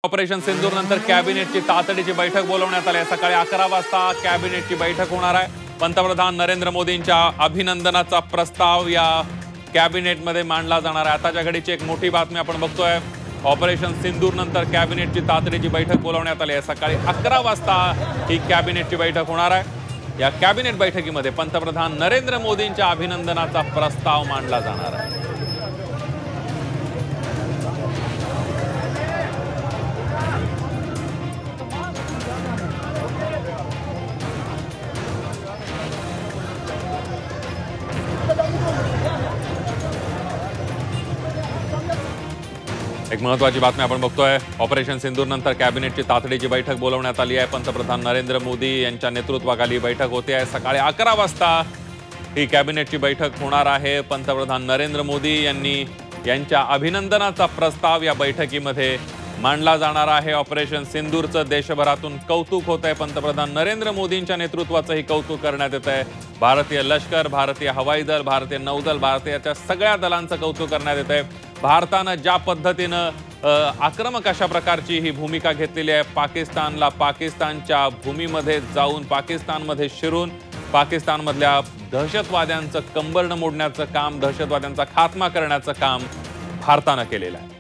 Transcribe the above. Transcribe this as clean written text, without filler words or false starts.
Operation सिंदूर नंतर कॅबिनेटची तातडीची बैठक बोलवण्यात आली आहे। सकाळी 11 वाजता कॅबिनेटची बैठक होणार आहे। पंतप्रधान नरेंद्र मोदींच्या अभिनंदनाचा प्रस्ताव या कॅबिनेटमध्ये मांडला जाणार आहे। आताच्या घडीची एक मोठी बातमी आपण बघतोय। ऑपरेशन सिंदूर नंतर कॅबिनेटची तातडीची बैठक बोलवण्यात आली आहे। सकाळी 11 वाजता ही कॅबिनेटची बैठक होणार आहे। या कॅबिनेट बैठकीमध्ये पंतप्रधान नरेंद्र मोदींच्या अभिनंदनाचा प्रस्ताव मांडला जाणार आहे। एक महत्त्वाची बातमी आपण बघतोय। ऑपरेशन सिंदूर नंतर कॅबिनेटची तातडीची बैठक बोलवण्यात आली आहे। पंतप्रधान नरेंद्र मोदी यांच्या नेतृत्वाखाली बैठक होते आहे। सकाळी 11 वाजता ही कॅबिनेटची बैठक होणार आहे। पंतप्रधान नरेंद्र मोदी यांच्या अभिनंदनाचा प्रस्ताव या बैठकीमध्ये मांडला जाणार आहे। ऑपरेशन सिंदूरचं देशभरातून कौतुक होत आहे। पंतप्रधान नरेंद्र मोदींच्या नेतृत्वाचंही कौतुक करण्यात येत आहे। भारतीय लष्कर, भारतीय हवाई दल, भारतीय नौदल, भारतीयाच्या सगळ्या दलांचं कौतुक करण्यात येत आहे। भारतानं ज्या पद्धतीनं आक्रमक अशा प्रकारची ही भूमिका घेतलेली आहे। पाकिस्तानच्या भूमीमध्ये जाऊन पाकिस्तानमध्ये शिरून पाकिस्तानमधल्या दहशतवाद्यांचं कंबरडं मोडण्याचं काम, दहशतवाद्यांचा खात्मा करण्याचं काम भारतानं केलेलं आहे।